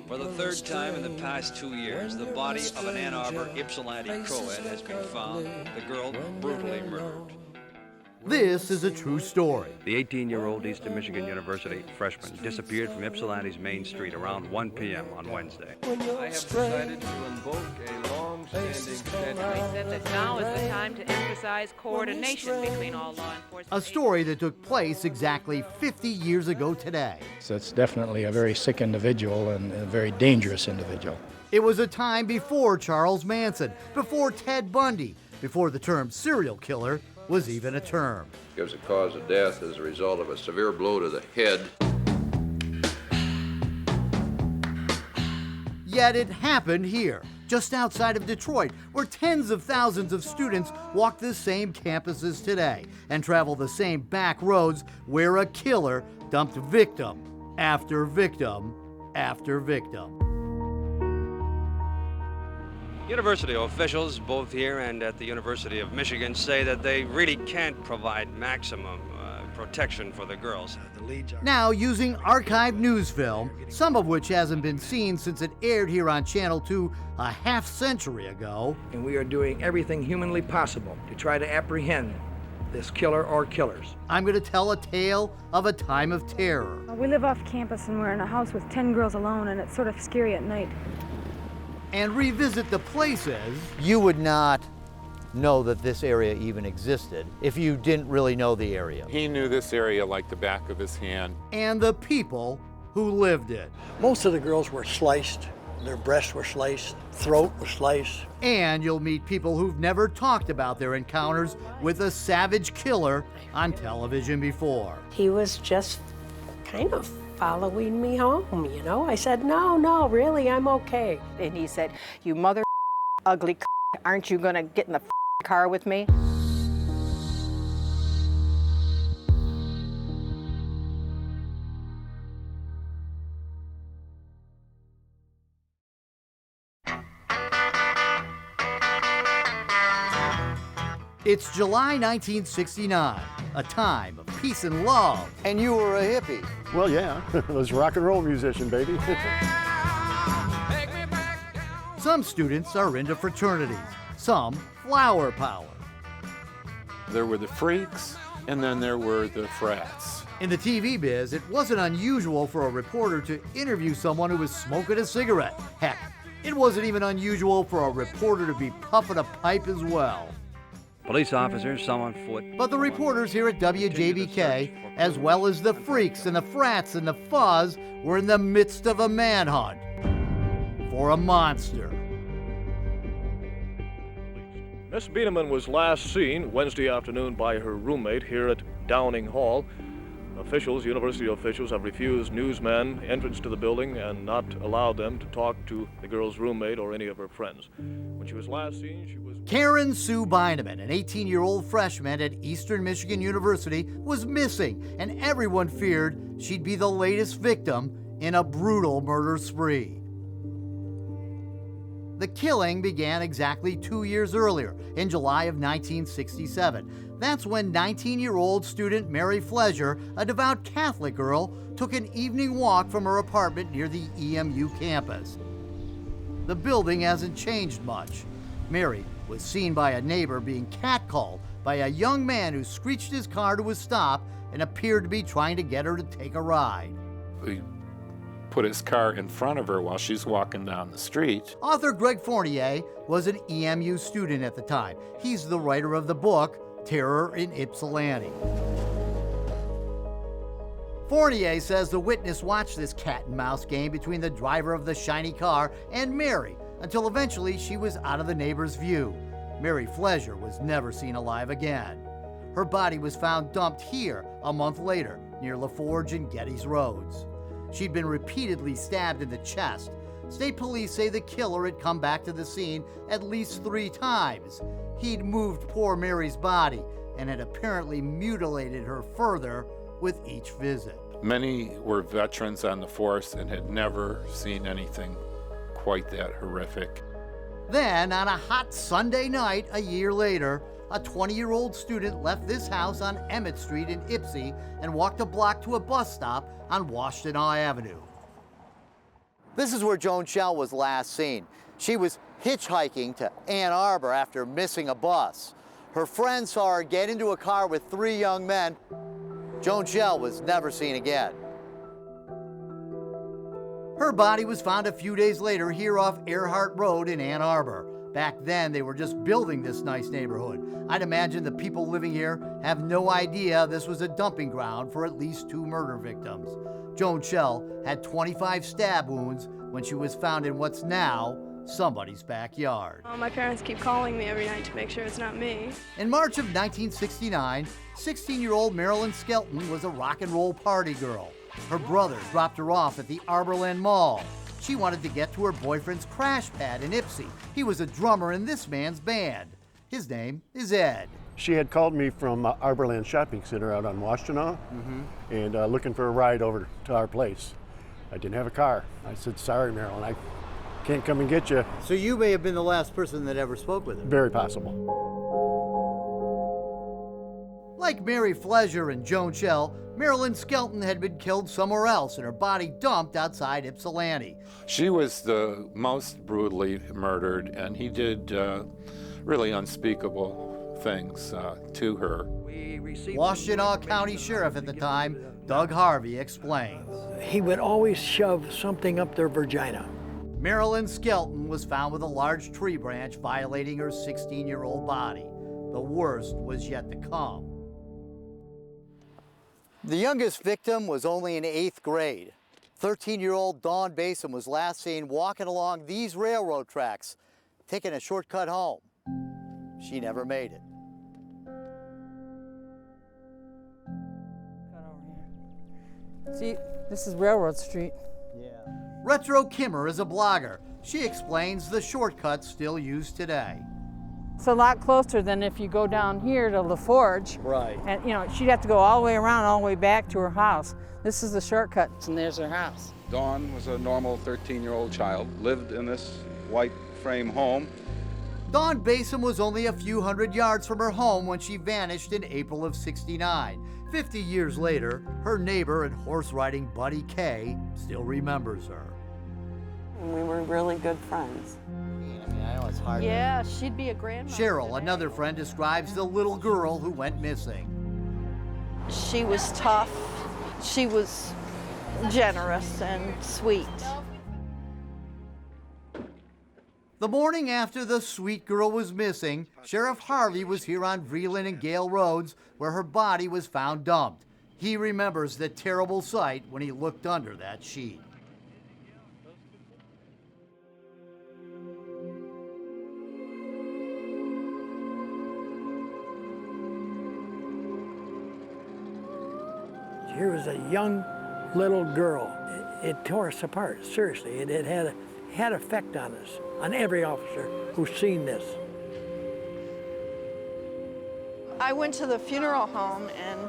For the third time in the past 2 years, the body of an Ann Arbor Ypsilanti co-ed has been found, the girl brutally murdered. This is a true story. The 18-year-old Eastern Michigan University freshman disappeared from Ypsilanti's main street around 1 p.m. on Wednesday. I have decided to invoke a long-standing statute. They said that now is the time to emphasize coordination between all law enforcement. A story that took place exactly 50 years ago today. So it's definitely a very sick individual and a very dangerous individual. It was a time before Charles Manson, before Ted Bundy, before the term serial killer was even a term. Gives a cause of death as a result of a severe blow to the head. Yet it happened here, just outside of Detroit, where tens of thousands of students walk the same campuses today and travel the same back roads where a killer dumped victim after victim after victim. University officials, both here and at the University of Michigan, say that they really can't provide maximum protection for the girls. Now, using archived news film, some of which hasn't been seen since it aired here on Channel 2 a half-century ago. And we are doing everything humanly possible to try to apprehend this killer or killers. I'm going to tell a tale of a time of terror. We live off campus and we're in a house with 10 girls alone, and it's sort of scary at night. And revisit the places. You would not know that this area even existed if you didn't really know the area. He knew this area like the back of his hand. And the people who lived it. Most of the girls were sliced. Their breasts were sliced, throat was sliced. And you'll meet people who've never talked about their encounters with a savage killer on television before. He was just kind of following me home, you know. I said, no, really, I'm okay. And he said, "You mother ugly aren't you gonna get in the car with me?" It's July 1969, a time of peace and love. And you were a hippie. Well, yeah, I was a rock and roll musician, baby. Some students are into fraternities, some flower power. There were the freaks, and then there were the frats. In the TV biz, it wasn't unusual for a reporter to interview someone who was smoking a cigarette. Heck, it wasn't even unusual for a reporter to be puffing a pipe as well. Police officers, some on foot. But the reporters here at WJBK, as well as the freaks and the frats and the fuzz, were in the midst of a manhunt for a monster. Miss Beineman was last seen Wednesday afternoon by her roommate here at Downing Hall. University officials have refused newsmen entrance to the building and not allowed them to talk to the girl's roommate or any of her friends. When she was last seen, she was... Karen Sue Beineman, an 18-year-old freshman at Eastern Michigan University, was missing, and everyone feared she'd be the latest victim in a brutal murder spree. The killing began exactly 2 years earlier, in July of 1967. That's when 19-year-old student Mary Flesher, a devout Catholic girl, took an evening walk from her apartment near the EMU campus. The building hasn't changed much. Mary was seen by a neighbor being catcalled by a young man who screeched his car to a stop and appeared to be trying to get her to take a ride. He put his car in front of her while she's walking down the street. Author Greg Fournier was an EMU student at the time. He's the writer of the book, Terror in Ypsilanti. Fournier says the witness watched this cat and mouse game between the driver of the shiny car and Mary until eventually she was out of the neighbor's view. Mary Flesher was never seen alive again. Her body was found dumped here a month later near LaForge and Geddes Roads. She'd been repeatedly stabbed in the chest. State police say the killer had come back to the scene at least 3 times. He'd moved poor Mary's body and had apparently mutilated her further with each visit. Many were veterans on the force and had never seen anything quite that horrific. Then, on a hot Sunday night a year later, a 20-year-old student left this house on Emmett Street in Ypsi and walked a block to a bus stop on Washtenaw Avenue. This is where Joan Schell was last seen. She was hitchhiking to Ann Arbor after missing a bus. Her friend saw her get into a car with 3 young men. Joan Schell was never seen again. Her body was found a few days later here off Earhart Road in Ann Arbor. Back then, they were just building this nice neighborhood. I'd imagine the people living here have no idea this was a dumping ground for at least 2 murder victims. Joan Schell had 25 stab wounds when she was found in what's now somebody's backyard. My parents keep calling me every night to make sure it's not me. In March of 1969, 16-year-old Marilyn Skelton was a rock and roll party girl. Her brother dropped her off at the Arborland Mall. She wanted to get to her boyfriend's crash pad in Ypsi. He was a drummer in this man's band. His name is Ed. She had called me from Arborland Shopping Center out on Washtenaw and looking for a ride over to our place. I didn't have a car. I said, sorry, Marilyn, I can't come and get you. So you may have been the last person that ever spoke with her. Very possible. Like Mary Flesher and Joan Schell, Marilyn Skelton had been killed somewhere else and her body dumped outside Ypsilanti. She was the most brutally murdered, and he did really unspeakable things to her. Washtenaw County Sheriff at the time, Doug Harvey, explains. He would always shove something up their vagina. Marilyn Skelton was found with a large tree branch violating her 16-year-old body. The worst was yet to come. The youngest victim was only in 8th grade. 13-year-old Dawn Basom was last seen walking along these railroad tracks, taking a shortcut home. She never made it. See, this is Railroad Street. Yeah. Retro Kimmer is a blogger. She explains the shortcuts still used today. It's a lot closer than if you go down here to La Forge. Right. And you know, she'd have to go all the way around, all the way back to her house. This is the shortcut, and there's her house. Dawn was a normal 13-year-old child, lived in this white frame home. Dawn Basom was only a few hundred yards from her home when she vanished in April of '69. 50 years later, her neighbor and horse-riding buddy Kay still remembers her. We were really good friends. I know it's hard. Yeah, she'd be a grandmother. Cheryl, another friend, describes the little girl who went missing. She was tough. She was generous and sweet. The morning after the sweet girl was missing, Sheriff Harvey was here on Vreeland and Gale Roads where her body was found dumped. He remembers the terrible sight when he looked under that sheet. Here was a young little girl. It tore us apart, seriously. It had effect on us, on every officer who's seen this. I went to the funeral home and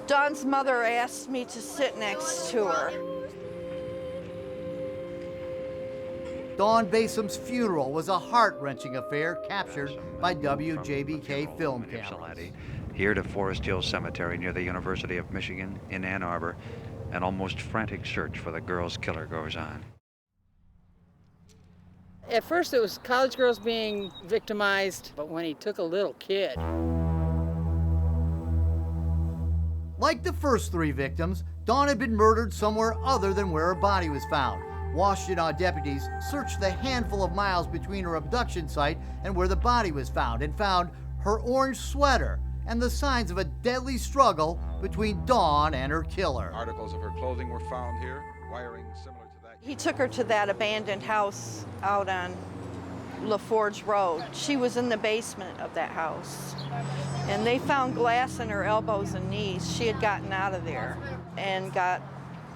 Dawn's mother asked me to sit next to her. Dawn Basom's funeral was a heart-wrenching affair captured by WJBK film cameras. Here to Forest Hill Cemetery near the University of Michigan in Ann Arbor, an almost frantic search for the girl's killer goes on. At first it was college girls being victimized, but when he took a little kid. Like the first 3 victims, Dawn had been murdered somewhere other than where her body was found. Washtenaw deputies searched the handful of miles between her abduction site and where the body was found and found her orange sweater and the signs of a deadly struggle between Dawn and her killer. Articles of her clothing were found here, wiring similar to that. He took her to that abandoned house out on La Forge Road. She was in the basement of that house. And they found glass in her elbows and knees. She had gotten out of there and got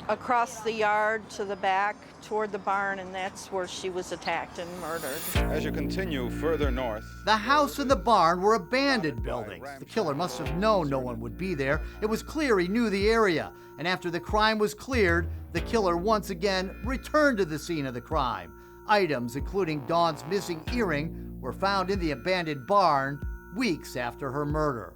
across the yard to the back toward the barn, and that's where she was attacked and murdered. As you continue further north, the house and the barn were abandoned buildings. The killer must have known no one would be there. It was clear he knew the area. And after the crime was cleared, the killer once again returned to the scene of the crime. Items, including Dawn's missing earring, were found in the abandoned barn weeks after her murder.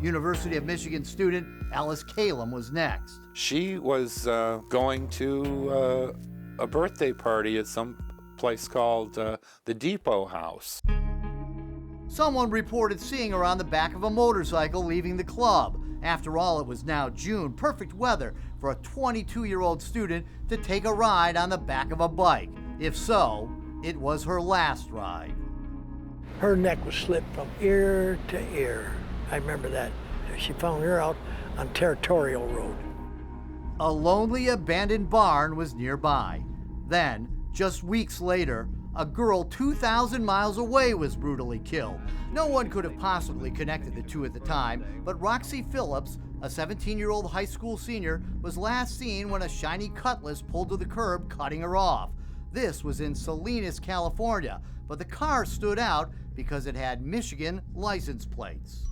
University of Michigan student Alice Kalem was next. She was going to a birthday party at some place called the Depot House. Someone reported seeing her on the back of a motorcycle leaving the club. After all, it was now June, perfect weather for a 22-year-old student to take a ride on the back of a bike. If so, it was her last ride. Her neck was slit from ear to ear. I remember that. She found her out on Territorial Road. A lonely, abandoned barn was nearby. Then, just weeks later, a girl 2,000 miles away was brutally killed. No one could have possibly connected the two at the time, but Roxy Phillips, a 17-year-old high school senior, was last seen when a shiny Cutlass pulled to the curb, cutting her off. This was in Salinas, California, but the car stood out because it had Michigan license plates.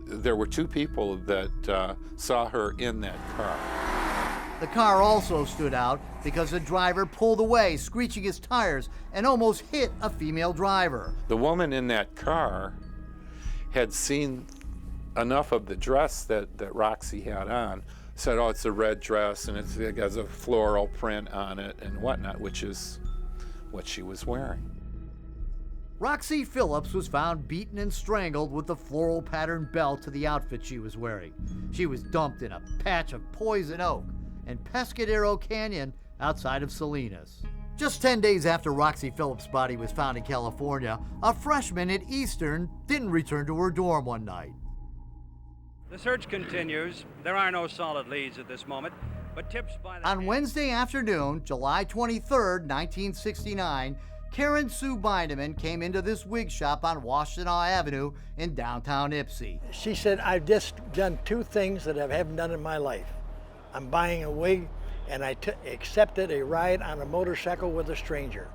There were two people that saw her in that car. The car also stood out because the driver pulled away, screeching his tires, and almost hit a female driver. The woman in that car had seen enough of the dress that Roxy had on, said, oh, it's a red dress and it has a floral print on it and whatnot, which is what she was wearing. Roxy Phillips was found beaten and strangled with the floral patterned belt to the outfit she was wearing. She was dumped in a patch of poison oak in Pescadero Canyon outside of Salinas. Just 10 days after Roxy Phillips' body was found in California, a freshman at Eastern didn't return to her dorm one night. The search continues. There are no solid leads at this moment, but tips by the... On Wednesday afternoon, July 23rd, 1969, Karen Sue Beineman came into this wig shop on Washtenaw Avenue in downtown Ypsi. She said, I've just done two things that I haven't done in my life. I'm buying a wig, and I accepted a ride on a motorcycle with a stranger.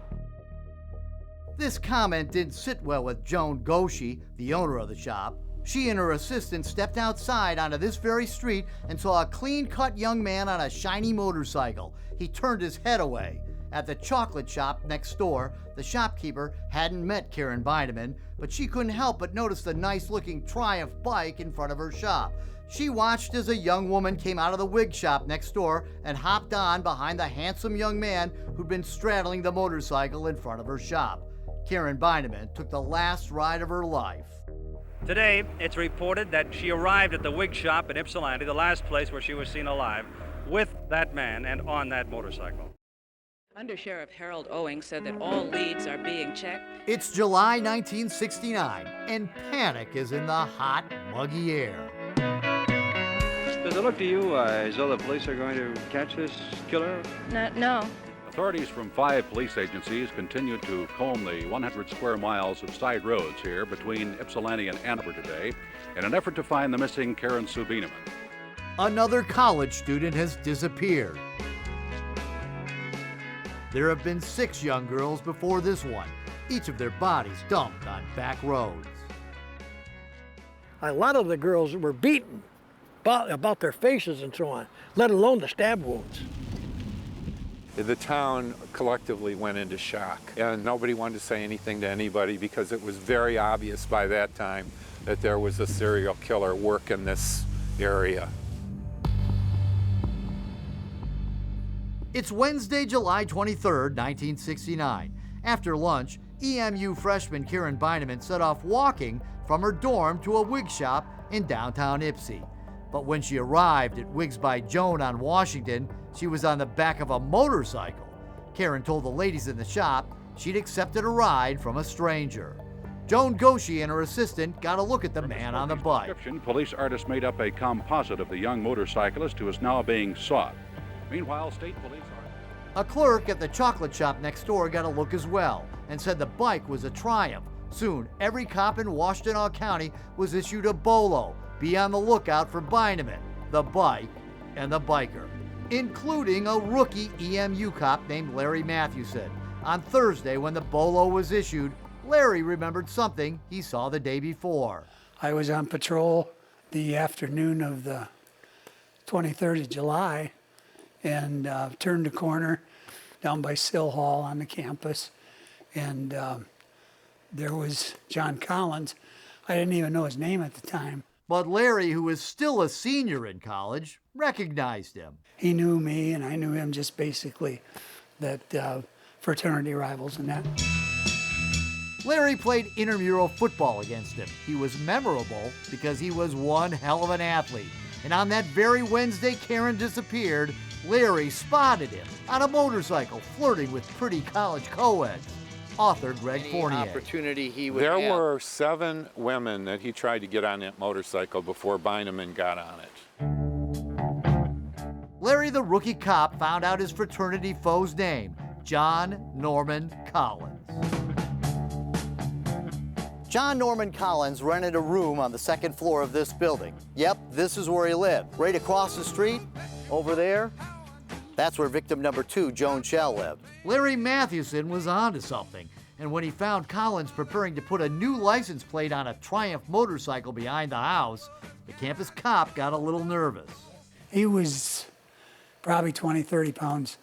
This comment didn't sit well with Joan Goshi, the owner of the shop. She and her assistant stepped outside onto this very street and saw a clean-cut young man on a shiny motorcycle. He turned his head away. At the chocolate shop next door, the shopkeeper hadn't met Karen Beineman, but she couldn't help but notice the nice-looking Triumph bike in front of her shop. She watched as a young woman came out of the wig shop next door and hopped on behind the handsome young man who'd been straddling the motorcycle in front of her shop. Karen Beineman took the last ride of her life. Today, it's reported that she arrived at the wig shop in Ypsilanti, the last place where she was seen alive, with that man and on that motorcycle. Undersheriff Harold Owing said that all leads are being checked. It's July 1969, and panic is in the hot, muggy air. Does it look to you as though the police are going to catch this killer? No. Authorities from 5 police agencies continue to comb the 100 square miles of side roads here between Ypsilanti and Ann Arbor today in an effort to find the missing Karen Sue Beineman. Another college student has disappeared. There have been 6 young girls before this one, each of their bodies dumped on back roads. A lot of the girls were beaten about their faces and so on, let alone the stab wounds. The town collectively went into shock, and nobody wanted to say anything to anybody because it was very obvious by that time that there was a serial killer working this area. It's Wednesday, July 23rd, 1969. After lunch, EMU freshman Karen Beineman set off walking from her dorm to a wig shop in downtown Ypsi. But when she arrived at Wigs by Joan on Washington, she was on the back of a motorcycle. Karen told the ladies in the shop she'd accepted a ride from a stranger. Joan Goshi and her assistant got a look at the man on the bike. Police artists made up a composite of the young motorcyclist who is now being sought. Meanwhile, state police are... A clerk at the chocolate shop next door got a look as well and said the bike was a Triumph. Soon, every cop in Washtenaw County was issued a bolo. Be on the lookout for Beineman, the bike, and the biker, including a rookie EMU cop named Larry Mathewson. On Thursday, when the bolo was issued, Larry remembered something he saw the day before. I was on patrol the afternoon of the 23rd of July and turned the corner down by Sill Hall on the campus, and there was John Collins. I didn't even know his name at the time. But Larry, who was still a senior in college, recognized him. He knew me, and I knew him just basically that fraternity rivals and that. Larry played intramural football against him. He was memorable because he was one hell of an athlete. And on that very Wednesday Karen disappeared, Larry spotted him on a motorcycle flirting with pretty college co-eds. Author Greg Fournier. Opportunity he would There have. were 7 women that he tried to get on that motorcycle before Beineman got on it. Larry, the rookie cop, found out his fraternity foe's name, John Norman Collins. John Norman Collins rented a room on the 2nd floor of this building. Yep, this is where he lived. Right across the street, over there, that's where victim number 2, Joan Shell, lived. Larry Mathewson was onto something, and when he found Collins preparing to put a new license plate on a Triumph motorcycle behind the house, the campus cop got a little nervous. He was probably 20, 30 pounds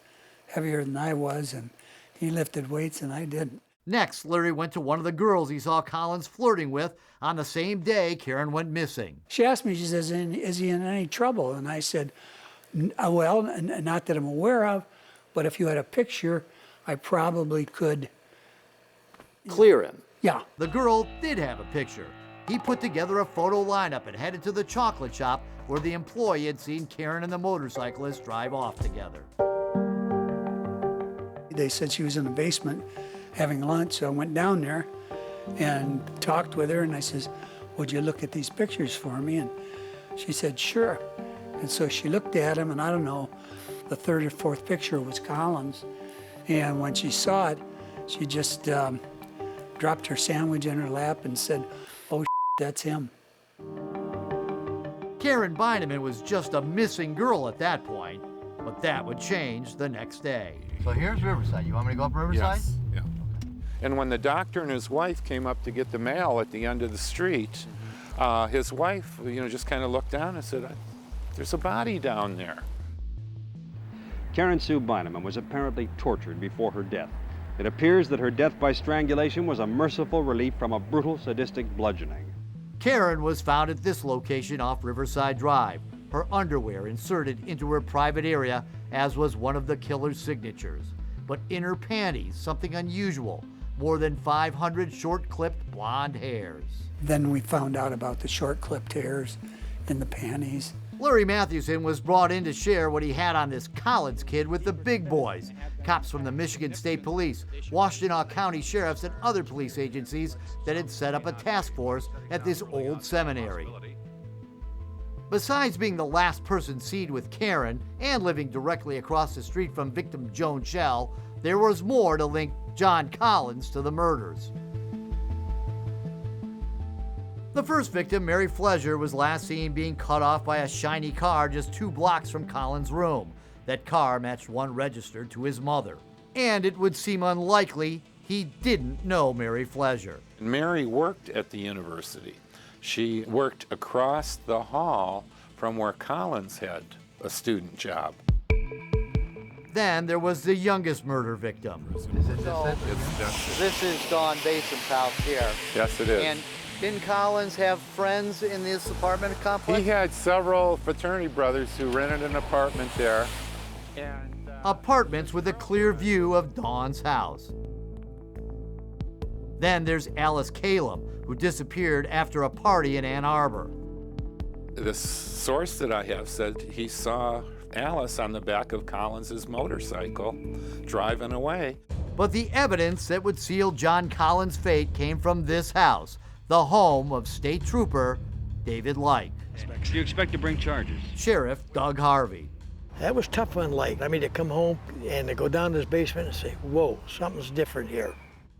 heavier than I was, and he lifted weights and I didn't. Next, Larry went to one of the girls he saw Collins flirting with on the same day Karen went missing. She asked me, she says, is he in any trouble? And I said, well, not that I'm aware of, but if you had a picture, I probably could clear him. Yeah. The girl did have a picture. He put together a photo lineup and headed to the chocolate shop where the employee had seen Karen and the motorcyclist drive off together. They said she was in the basement having lunch, so I went down there and talked with her, and I says, would you look at these pictures for me? And she said, sure. And so she looked at them, and I don't know, the 3rd or 4th picture was Collins. And when she saw it, she just dropped her sandwich in her lap and said, oh, that's him. Karen Beineman was just a missing girl at that point, but that would change the next day. So here's Riverside. You want me to go up Riverside? Yes. Yeah. And when the doctor and his wife came up to get the mail at the end of the street, his wife, just kind of looked down and said, there's a body down there. Karen Sue Beineman was apparently tortured before her death. It appears that her death by strangulation was a merciful relief from a brutal, sadistic bludgeoning. Karen was found at this location off Riverside Drive, her underwear inserted into her private area, as was one of the killer's signatures. But in her panties, something unusual, more than 500 short-clipped blonde hairs. Then we found out about the short-clipped hairs in the panties. Larry Mathewson was brought in to share what he had on this Collins kid with the big boys. Cops from the Michigan State Police, Washtenaw County sheriffs, and other police agencies that had set up a task force at this old seminary. Besides being the last person seen with Karen and living directly across the street from victim Joan Shell, there was more to link John Collins to the murders. The first victim, Mary Flesher, was last seen being cut off by a shiny car just 2 blocks from Collins' room. That car matched one registered to his mother. And it would seem unlikely he didn't know Mary Flesher. Mary worked at the university. She worked across the hall from where Collins had a student job. Then there was the youngest murder victim. This is Don Bason's house here. Yes, it is. And didn't Collins have friends in this apartment complex? He had several fraternity brothers who rented an apartment there. Apartments with a clear view of Dawn's house. Then there's Alice Calum, who disappeared after a party in Ann Arbor. The source that I have said he saw Alice on the back of Collins's motorcycle driving away. But the evidence that would seal John Collins' fate came from this house, the home of State Trooper David Light. Do you expect to bring charges? Sheriff Doug Harvey. That was tough on Light. I mean, to come home and to go down to his basement and say, whoa, something's different here.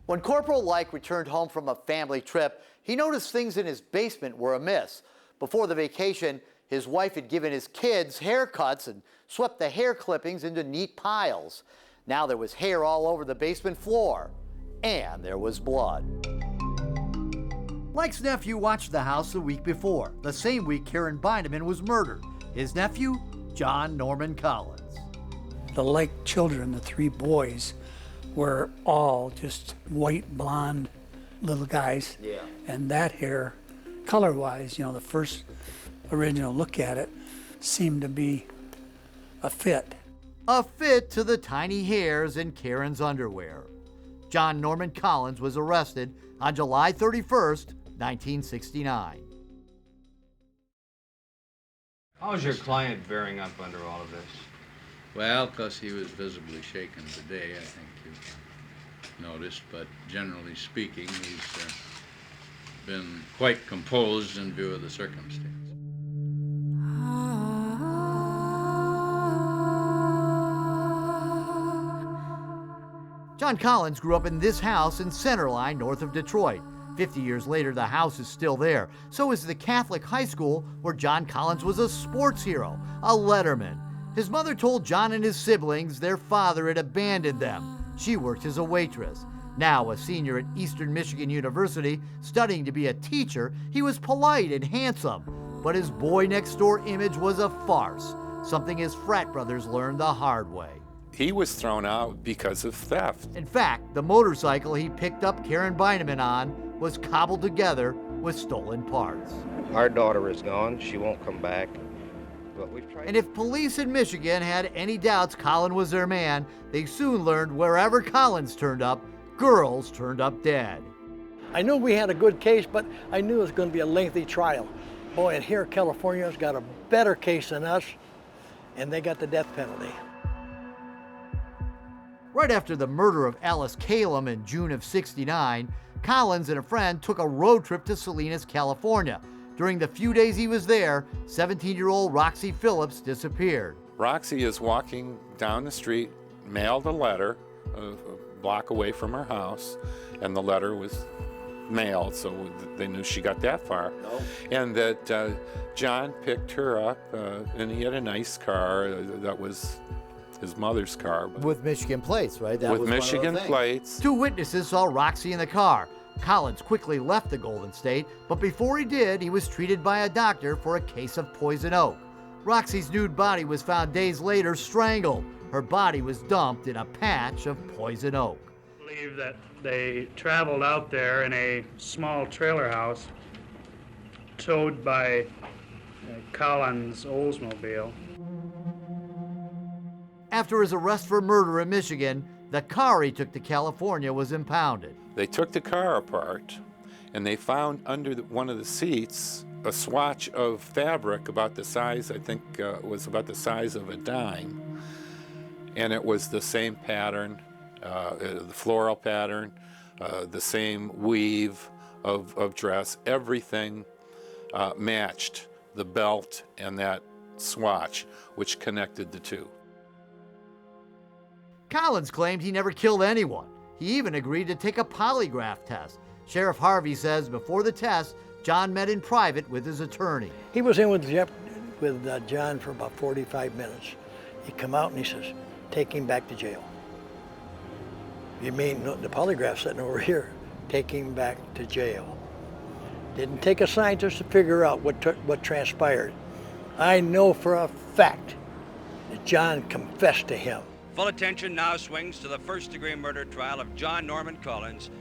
When Corporal Like returned home from a family trip, he noticed things in his basement were amiss. Before the vacation, his wife had given his kids haircuts and swept the hair clippings into neat piles. Now there was hair all over the basement floor, and there was blood. Like's nephew watched the house the week before, the same week Karen Beineman was murdered. His nephew, John Norman Collins. The Like children, the 3 boys, were all just white, blonde little guys. Yeah. And that hair, color-wise, the first original look at it, seemed to be a fit. a fit to the tiny hairs in Karen's underwear. John Norman Collins was arrested on July 31st, 1969. How's your client bearing up under all of this? Well, because he was visibly shaken today, I think you noticed, but generally speaking, he's been quite composed in view of the circumstance. John Collins grew up in this house in Centerline, north of Detroit. 50 years later, the house is still there. So is the Catholic high school where John Collins was a sports hero, a letterman. His mother told John and his siblings their father had abandoned them. She worked as a waitress. Now a senior at Eastern Michigan University, studying to be a teacher, he was polite and handsome. But his boy next door image was a farce, something his frat brothers learned the hard way. He was thrown out because of theft. In fact, the motorcycle he picked up Karen Beineman on was cobbled together with stolen parts. Our daughter is gone. She won't come back. But we've tried. And if police in Michigan had any doubts Collins was their man, they soon learned wherever Collins turned up, girls turned up dead. I knew we had a good case, but I knew it was going to be a lengthy trial. Boy, and here California's got a better case than us, and they got the death penalty. Right after the murder of Alice Calum in June of '69, Collins and a friend took a road trip to Salinas, California. During the few days he was there, 17-year-old Roxy Phillips disappeared. Roxy is walking down the street, mailed a letter a block away from her house, and the letter was mailed, so they knew she got that far. No. And that John picked her up, and he had a nice car that was his mother's car. With Michigan plates, right? That with was Michigan one of the plates. 2 witnesses saw Roxy in the car. Collins quickly left the Golden State, but before he did, he was treated by a doctor for a case of poison oak. Roxy's nude body was found days later strangled. Her body was dumped in a patch of poison oak. I believe that they traveled out there in a small trailer house towed by Collins' Oldsmobile. After his arrest for murder in Michigan, the car he took to California was impounded. They took the car apart, and they found under one of the seats a swatch of fabric about the size, I think was about the size of a dime. And it was the same pattern, the floral pattern, the same weave of dress. Everything matched the belt and that swatch, which connected the two. Collins claimed he never killed anyone. He even agreed to take a polygraph test. Sheriff Harvey says before the test, John met in private with his attorney. He was in with John for about 45 minutes. He come out and he says, take him back to jail. You mean the polygraph sitting over here? Take him back to jail. Didn't take a scientist to figure out what transpired. I know for a fact that John confessed to him. Full attention now swings to the first-degree murder trial of John Norman Collins.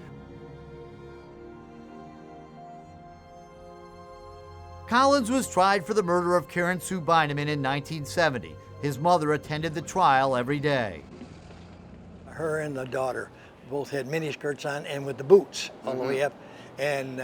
Collins was tried for the murder of Karen Sue Beineman in 1970. His mother attended the trial every day. Her and the daughter both had miniskirts on and with the boots all the way up and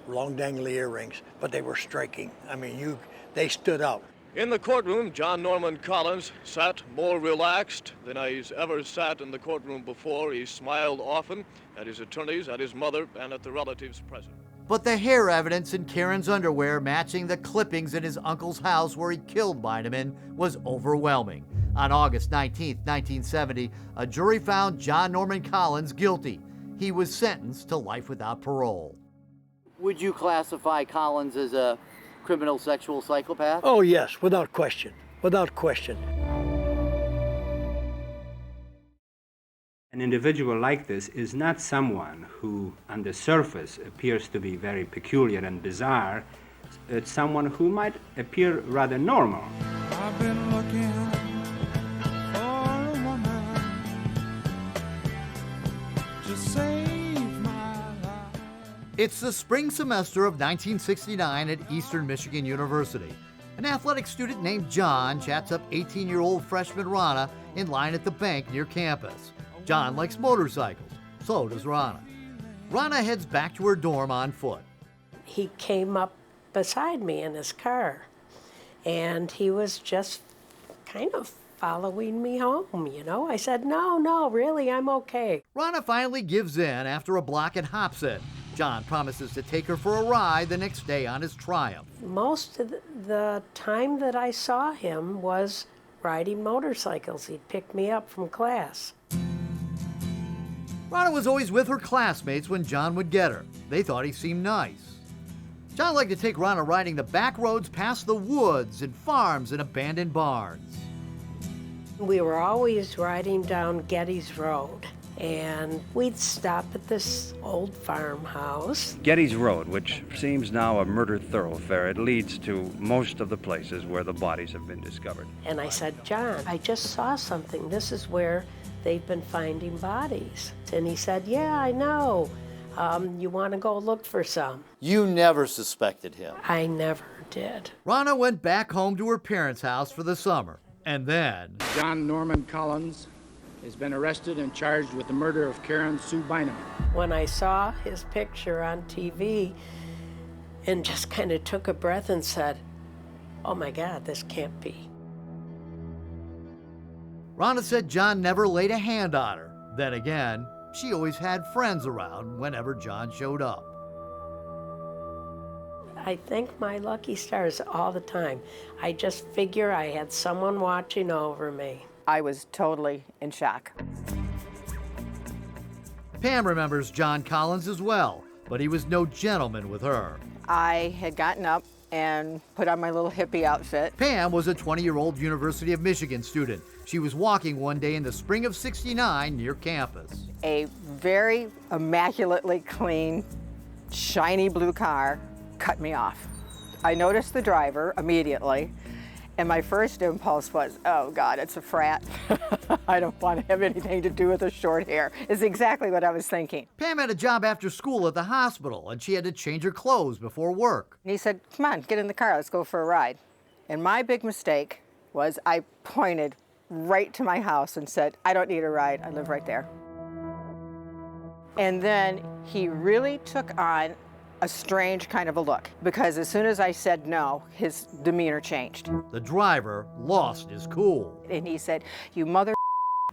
long dangly earrings, but they were striking. I mean, they stood out. In the courtroom, John Norman Collins sat more relaxed than he's ever sat in the courtroom before. He smiled often at his attorneys, at his mother, and at the relatives present. But the hair evidence in Karen's underwear matching the clippings in his uncle's house where he killed Beineman was overwhelming. On August 19, 1970, a jury found John Norman Collins guilty. He was sentenced to life without parole. Would you classify Collins as a criminal sexual psychopath? Oh yes, without question, without question. An individual like this is not someone who, on the surface, appears to be very peculiar and bizarre. It's someone who might appear rather normal. I've been looking for a woman to save my life. It's the spring semester of 1969 at Eastern Michigan University. An athletic student named John chats up 18-year-old freshman Rana in line at the bank near campus. John likes motorcycles, so does Rana. Rana heads back to her dorm on foot. He came up beside me in his car, and he was just kind of following me home, you know. I said, no, really, I'm okay. Rana finally gives in after a block and hops in. John promises to take her for a ride the next day on his Triumph. Most of the time that I saw him was riding motorcycles. He'd pick me up from class. Rana was always with her classmates when John would get her. They thought he seemed nice. John liked to take Rana riding the back roads past the woods and farms and abandoned barns. We were always riding down Getty's Road, and we'd stop at this old farmhouse. Getty's Road, which seems now a murder thoroughfare, it leads to most of the places where the bodies have been discovered. And I said, John, I just saw something. This is where they've been finding bodies. And he said, yeah, I know. You want to go look for some? You never suspected him. I never did. Rana went back home to her parents' house for the summer. And then John Norman Collins has been arrested and charged with the murder of Karen Sue Beineman. When I saw his picture on TV and just kind of took a breath and said, oh my God, this can't be. Rana said John never laid a hand on her. Then again, she always had friends around whenever John showed up. I thank my lucky stars all the time. I just figure I had someone watching over me. I was totally in shock. Pam remembers John Collins as well, but he was no gentleman with her. I had gotten up and put on my little hippie outfit. Pam was a 20-year-old University of Michigan student. She was walking one day in the spring of '69 near campus. A very immaculately clean, shiny blue car cut me off. I noticed the driver immediately, and my first impulse was, oh God, it's a frat. I don't want to have anything to do with the short hair, is exactly what I was thinking. Pam had a job after school at the hospital, and she had to change her clothes before work. And he said, come on, get in the car, let's go for a ride. And my big mistake was I pointed right to my house and said, I don't need a ride, I live right there. And then he really took on a strange kind of a look, because as soon as I said no, his demeanor changed. The driver lost his cool. And he said, you mother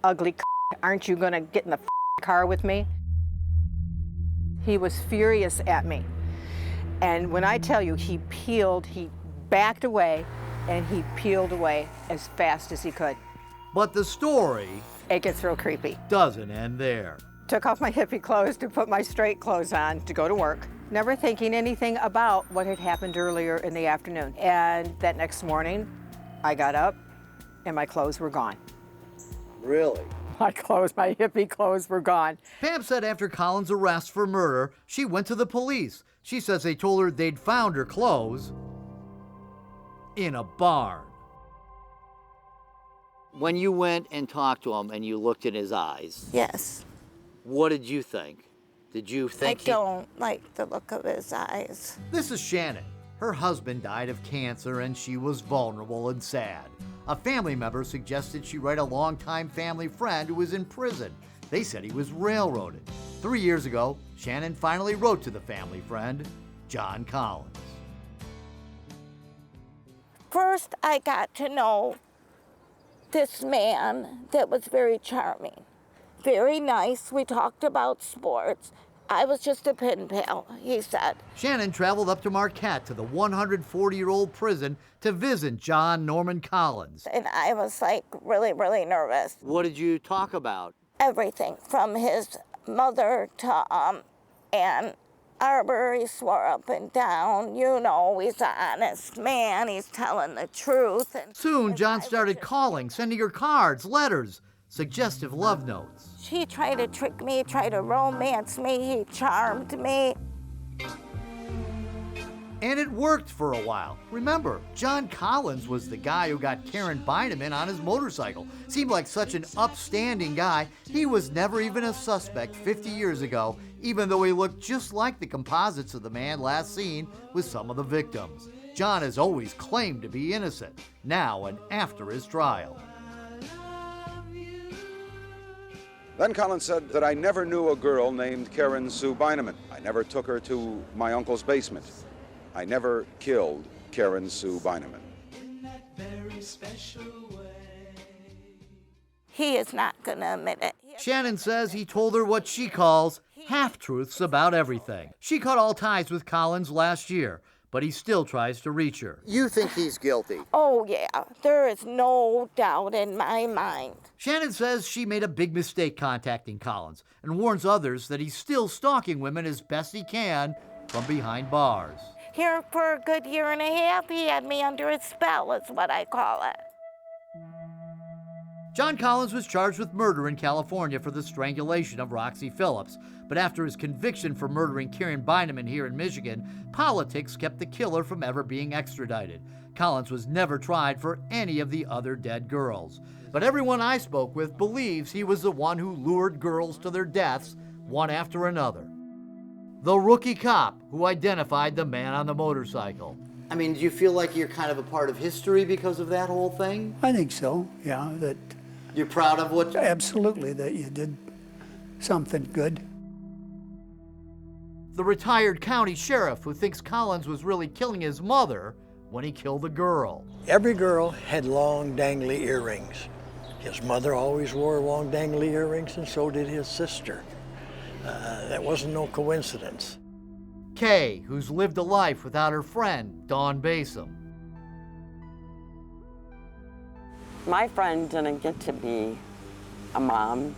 ugly aren't you gonna get in the car with me? He was furious at me. And when I tell you he backed away, and he peeled away as fast as he could. But the story, it gets real creepy, doesn't end there. Took off my hippie clothes to put my straight clothes on to go to work, never thinking anything about what had happened earlier in the afternoon. And that next morning, I got up and my clothes were gone. Really? My hippie clothes were gone. Pam said after Collins' arrest for murder, she went to the police. She says they told her they'd found her clothes in a barn. When you went and talked to him and you looked in his eyes. Yes. What did you think? Did you think I don't like the look of his eyes. This is Shannon. Her husband died of cancer and she was vulnerable and sad. A family member suggested she write a longtime family friend who was in prison. They said he was railroaded. 3 years ago, Shannon finally wrote to the family friend, John Collins. First, I got to know this man that was very charming. Very nice. We talked about sports. I was just a pen pal, he said. Shannon traveled up to Marquette to the 140-year-old prison to visit John Norman Collins. And I was like really, really nervous. What did you talk about? Everything from his mother to Ann Arbor. He swore up and down. You know, he's an honest man. He's telling the truth. And soon, John started calling, sending her cards, letters, suggestive love notes. He tried to trick me, tried to romance me, he charmed me. And it worked for a while. Remember, John Collins was the guy who got Karen Beineman on his motorcycle. Seemed like such an upstanding guy. He was never even a suspect 50 years ago, even though he looked just like the composites of the man last seen with some of the victims. John has always claimed to be innocent, now and after his trial. Then Collins said that I never knew a girl named Karen Sue Beineman. I never took her to my uncle's basement. I never killed Karen Sue Beineman. He is not going to admit it. Shannon says he told her what she calls half-truths about everything. She cut all ties with Collins last year, but he still tries to reach her. You think he's guilty? Oh, yeah. There is no doubt in my mind. Shannon says she made a big mistake contacting Collins and warns others that he's still stalking women as best he can from behind bars. Here for a good year and a half, he had me under his spell, is what I call it. John Collins was charged with murder in California for the strangulation of Roxy Phillips, but after his conviction for murdering Karen Beineman here in Michigan, politics kept the killer from ever being extradited. Collins was never tried for any of the other dead girls, but everyone I spoke with believes he was the one who lured girls to their deaths, one after another. The rookie cop who identified the man on the motorcycle. I mean, do you feel like you're kind of a part of history because of that whole thing? I think so, yeah. That you're proud of what? Absolutely, that you did something good. The retired county sheriff who thinks Collins was really killing his mother when he killed a girl. Every girl had long dangly earrings. His mother always wore long dangly earrings, and so did his sister. That wasn't no coincidence. Kay, who's lived a life without her friend, Dawn Basom. My friend didn't get to be a mom,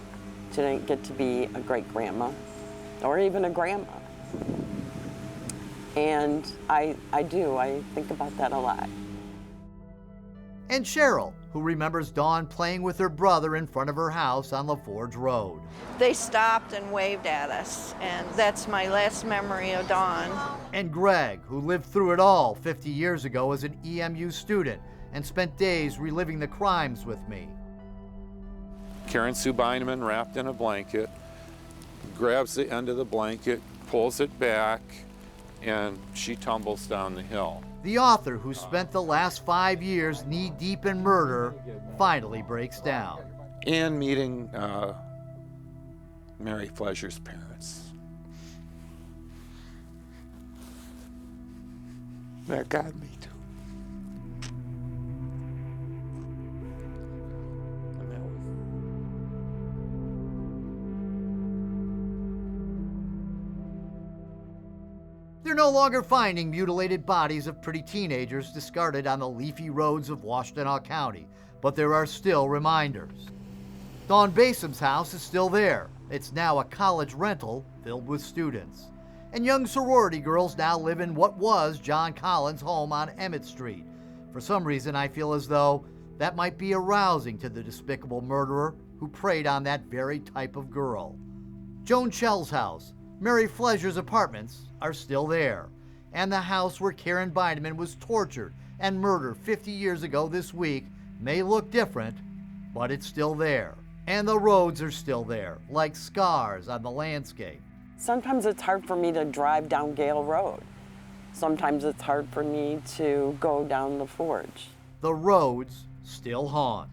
didn't get to be a great-grandma, or even a grandma. And I think about that a lot. And Cheryl, who remembers Dawn playing with her brother in front of her house on LaForge Road. They stopped and waved at us, and that's my last memory of Dawn. And Greg, who lived through it all 50 years ago as an EMU student and spent days reliving the crimes with me. Karen Sue Beineman, wrapped in a blanket, grabs the end of the blanket, pulls it back, and she tumbles down the hill. The author, who spent the last 5 years knee-deep in murder, finally breaks down. And meeting Mary Fleischer's parents. That got me too. They're no longer finding mutilated bodies of pretty teenagers discarded on the leafy roads of Washtenaw County, but there are still reminders. Dawn Basom's house is still there. It's now a college rental filled with students. And young sorority girls now live in what was John Collins' home on Emmett Street. For some reason, I feel as though that might be arousing to the despicable murderer who preyed on that very type of girl. Joan Schell's house, Mary Fleischer's apartments are still there, and the house where Karen Beineman was tortured and murdered 50 years ago this week may look different, but it's still there. And the roads are still there, like scars on the landscape. Sometimes it's hard for me to drive down Gale Road. Sometimes it's hard for me to go down the Forge. The roads still haunt.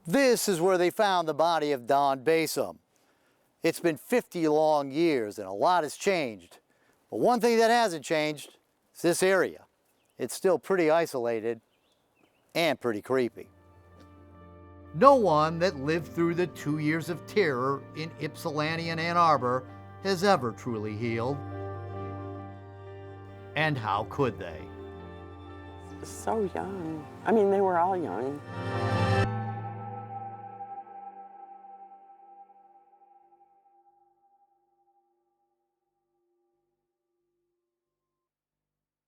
This is where they found the body of Dawn Basom. It's been 50 long years and a lot has changed. But one thing that hasn't changed is this area. It's still pretty isolated and pretty creepy. No one that lived through the 2 years of terror in Ypsilanti and Ann Arbor has ever truly healed. And how could they? So young. I mean, they were all young.